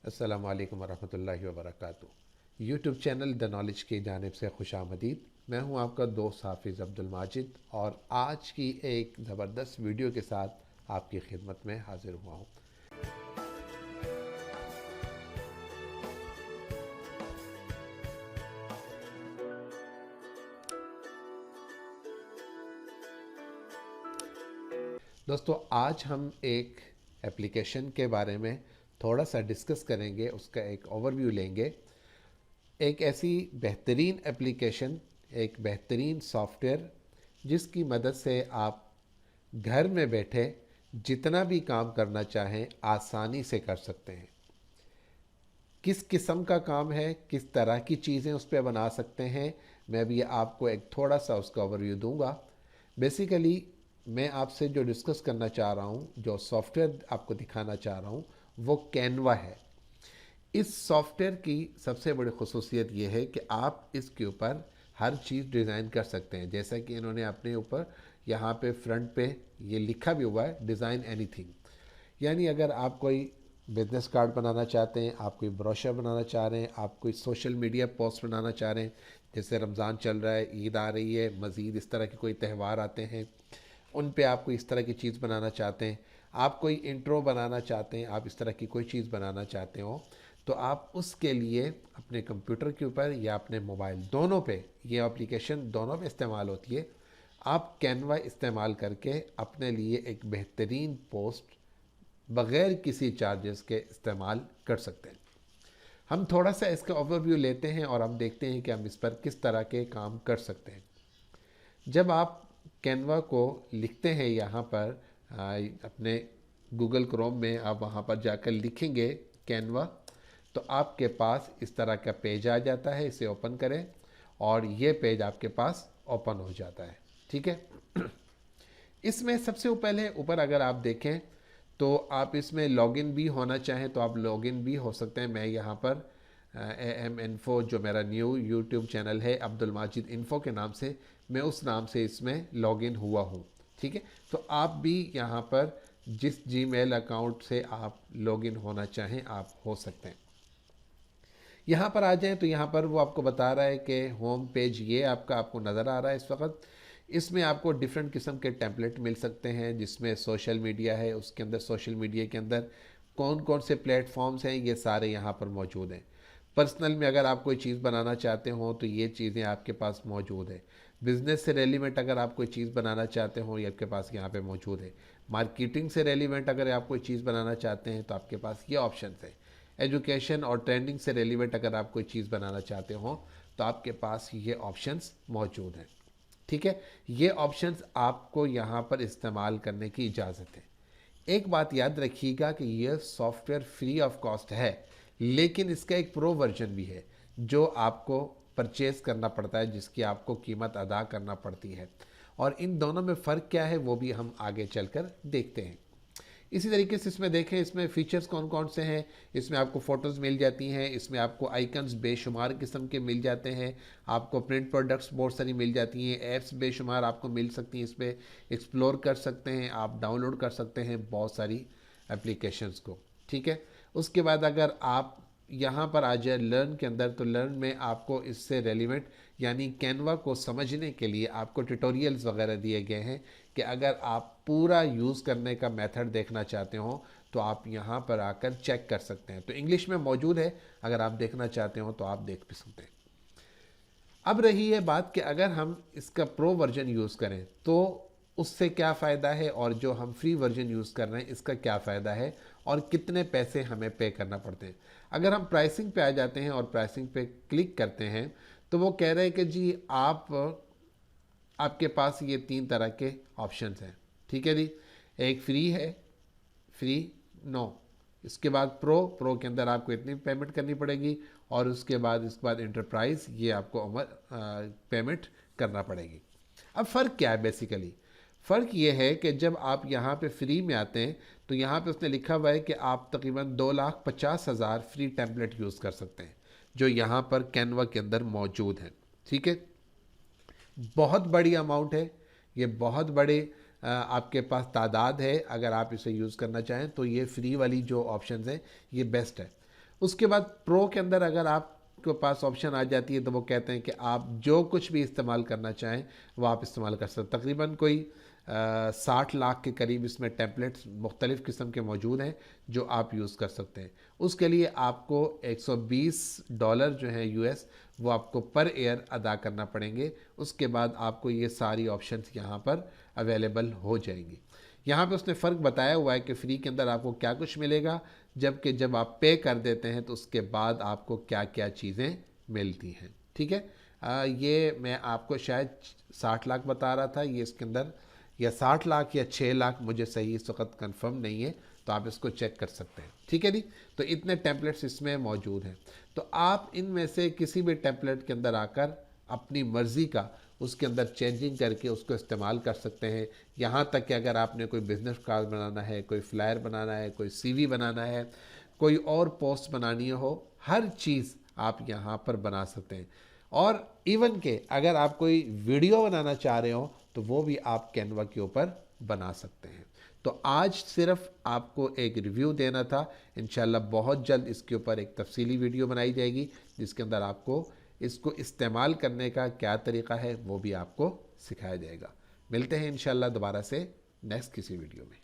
अस्सलामु अलैकुम वरहमतुल्लाहि वबरकातुहू। यूट्यूब चैनल द नॉलेज की जानिब से खुशामदीद। मैं हूं आपका दोस्त हाफिज़ अब्दुल माजिद और आज की एक ज़बरदस्त वीडियो के साथ आपकी खिदमत में हाज़िर हुआ हूं। दोस्तों, आज हम एक एप्लीकेशन के बारे में थोड़ा सा डिस्कस करेंगे, उसका एक ओवरव्यू लेंगे। एक ऐसी बेहतरीन एप्लीकेशन, एक बेहतरीन सॉफ्टवेयर जिसकी मदद से आप घर में बैठे जितना भी काम करना चाहें आसानी से कर सकते हैं। किस किस्म का काम है, किस तरह की चीज़ें उस पर बना सकते हैं, मैं भी आपको एक थोड़ा सा उसका ओवरव्यू दूंगा। बेसिकली मैं आपसे जो डिस्कस करना चाह रहा हूँ, जो सॉफ्टवेयर आपको दिखाना चाह रहा हूँ, वो कैनवा है। इस सॉफ्टवेयर की सबसे बड़ी खसूसियत ये है कि आप इसके ऊपर हर चीज़ डिज़ाइन कर सकते हैं। जैसा कि इन्होंने अपने ऊपर यहाँ पे फ्रंट पे ये लिखा भी हुआ है, डिज़ाइन एनीथिंग। यानी अगर आप कोई बिजनेस कार्ड बनाना चाहते हैं, आप कोई ब्रोशर बनाना चाह रहे हैं, आप कोई सोशल मीडिया पोस्ट बनाना चाह रहे हैं, जैसे रमज़ान चल रहा है, ईद आ रही है, मज़ीद इस तरह के कोई त्यौहार आते हैं, उन पे आप कोई इस तरह की चीज़ बनाना चाहते हैं, आप कोई इंट्रो बनाना चाहते हैं, आप इस तरह की कोई चीज़ बनाना चाहते हो, तो आप उसके लिए अपने कंप्यूटर के ऊपर या अपने मोबाइल दोनों पे, ये एप्लीकेशन दोनों पे इस्तेमाल होती है। आप कैनवा इस्तेमाल करके अपने लिए एक बेहतरीन पोस्ट बग़ैर किसी चार्जेस के इस्तेमाल कर सकते हैं। हम थोड़ा सा इसका ओवरव्यू लेते हैं और हम देखते हैं कि हम इस पर किस तरह के काम कर सकते हैं। जब आप कैनवा को लिखते हैं यहाँ पर अपने गूगल क्रोम में, आप वहाँ पर जाकर लिखेंगे कैनवा, तो आपके पास इस तरह का पेज आ जाता है। इसे ओपन करें और ये पेज आपके पास ओपन हो जाता है। ठीक है। इसमें सबसे पहले ऊपर अगर आप देखें तो आप इसमें लॉगिन भी होना चाहें तो आप लॉगिन भी हो सकते हैं। मैं यहाँ पर AM इन्फो, जो मेरा न्यू यूट्यूब चैनल है अब्दुल माजिद इन्फो के नाम से, मैं उस नाम से इसमें लॉगिन हुआ हूँ। ठीक है। तो आप भी यहाँ पर जिस जीमेल अकाउंट से आप लॉगिन होना चाहें आप हो सकते हैं। यहाँ पर आ जाएं तो यहाँ पर वो आपको बता रहा है कि होम पेज ये आपको नज़र आ रहा है इस वक्त। इसमें आपको डिफरेंट किस्म के टेम्पलेट मिल सकते हैं, जिसमें सोशल मीडिया है, उसके अंदर सोशल मीडिया के अंदर कौन कौन से प्लेटफॉर्म्स हैं ये सारे यहाँ पर मौजूद हैं। पर्सनल में अगर आप कोई चीज़ बनाना चाहते हो तो ये चीज़ें आपके पास मौजूद है। बिज़नेस से रेलिवेंट अगर आप कोई चीज़ बनाना चाहते हो ये आपके पास यहाँ पे मौजूद है। मार्केटिंग से रेलिवेंट अगर आप कोई चीज़ बनाना चाहते हैं तो आपके पास ये ऑप्शन है। एजुकेशन और ट्रेंडिंग से रेलिवेंट अगर आप कोई चीज़ बनाना चाहते हो तो आपके पास ये ऑप्शंस मौजूद हैं। ठीक है। ये ऑप्शंस आपको यहाँ पर इस्तेमाल करने की इजाज़त है। एक बात याद रखिएगा कि यह सॉफ्टवेयर फ्री ऑफ कॉस्ट है, लेकिन इसका एक प्रो वर्जन भी है जो आपको परचेज करना पड़ता है, जिसकी आपको कीमत अदा करना पड़ती है। और इन दोनों में फ़र्क क्या है वो भी हम आगे चलकर देखते हैं। इसी तरीके से इसमें देखें, इसमें फ़ीचर्स कौन कौन से हैं। इसमें आपको फ़ोटोज़ मिल जाती हैं, इसमें आपको आइकन्स बेशुमार किस्म के मिल जाते हैं, आपको प्रिंट प्रोडक्ट्स बहुत सारी मिल जाती हैं, ऐप्स बेशुमार आपको मिल सकती हैं। इस पर एक्सप्लोर कर सकते हैं, आप डाउनलोड कर सकते हैं बहुत सारी एप्लीकेशंस को। ठीक है। उसके बाद अगर आप यहाँ पर आ जाए लर्न के अंदर, तो लर्न में आपको इससे रेलिवेंट यानी कैनवा को समझने के लिए आपको ट्यूटोरियल्स वगैरह दिए गए हैं कि अगर आप पूरा यूज़ करने का मेथड देखना चाहते हो तो आप यहाँ पर आकर चेक कर सकते हैं। तो इंग्लिश में मौजूद है, अगर आप देखना चाहते हो तो आप देख भी सकते हैं। अब रही है बात कि अगर हम इसका प्रो वर्जन यूज़ करें तो उससे क्या फ़ायदा है, और जो हम फ्री वर्जन यूज़ कर रहे हैं इसका क्या फ़ायदा है, और कितने पैसे हमें पे करना पड़ते हैं। अगर हम प्राइसिंग पे आ जाते हैं और प्राइसिंग पे क्लिक करते हैं तो वो कह रहे हैं कि जी आपके पास ये 3 तरह के ऑप्शंस हैं। ठीक है जी। एक फ्री है, फ्री, नो। इसके बाद प्रो के अंदर आपको इतनी पेमेंट करनी पड़ेगी, और उसके बाद इंटरप्राइज ये आपको पेमेंट करना पड़ेगी। अब फ़र्क क्या है बेसिकली? फ़र्क ये है कि जब आप यहाँ पे फ्री में आते हैं तो यहाँ पे उसने लिखा हुआ है कि आप तकरीबन 2,50,000 फ्री टेम्पलेट यूज़ कर सकते हैं, जो यहाँ पर कैनवा के अंदर मौजूद हैं। ठीक है। बहुत बड़ी अमाउंट है, ये बहुत बड़े आपके पास तादाद है। अगर आप इसे यूज़ करना चाहें तो ये फ्री वाली जो ऑप्शंस हैं ये बेस्ट है। उसके बाद प्रो के अंदर अगर आपके पास ऑप्शन आ जाती है तो वो कहते हैं कि आप जो कुछ भी इस्तेमाल करना चाहें वो आप इस्तेमाल कर सकते हैं। तकरीबन कोई 60 लाख के करीब इसमें टेम्पलेट्स मुख्तलिफ़ किस्म के मौजूद हैं जो आप यूज़ कर सकते हैं। उसके लिए आपको $120 जो है यूएस, वो आपको पर ईयर अदा करना पड़ेंगे। उसके बाद आपको ये सारी ऑप्शंस यहाँ पर अवेलेबल हो जाएंगी। यहाँ पे उसने फ़र्क बताया हुआ है कि फ्री के अंदर आपको क्या कुछ मिलेगा, जबकि जब आप पे कर देते हैं तो उसके बाद आपको क्या क्या चीज़ें मिलती हैं। ठीक है, ये मैं आपको शायद 60 लाख बता रहा था, ये इसके अंदर या 60 लाख या 6 लाख, मुझे सही इस वक्त कंफर्म नहीं है, तो आप इसको चेक कर सकते हैं। ठीक है जी, तो इतने टेम्पलेट्स इसमें मौजूद हैं। तो आप इनमें से किसी भी टेम्पलेट के अंदर आकर अपनी मर्ज़ी का उसके अंदर चेंजिंग करके उसको इस्तेमाल कर सकते हैं। यहाँ तक कि अगर आपने कोई बिज़नेस कार्ड बनाना है, कोई फ्लायर बनाना है, कोई सीवी बनाना है, कोई और पोस्ट बनानी हो, हर चीज़ आप यहाँ पर बना सकते हैं। और इवन के अगर आप कोई वीडियो बनाना चाह रहे हो तो वो भी आप कैनवा के ऊपर बना सकते हैं। तो आज सिर्फ आपको एक रिव्यू देना था। इंशाल्लाह बहुत जल्द इसके ऊपर एक तफसीली वीडियो बनाई जाएगी जिसके अंदर आपको इसको इस्तेमाल करने का क्या तरीका है वो भी आपको सिखाया जाएगा। मिलते हैं इंशाल्लाह दोबारा से नेक्स्ट किसी वीडियो में।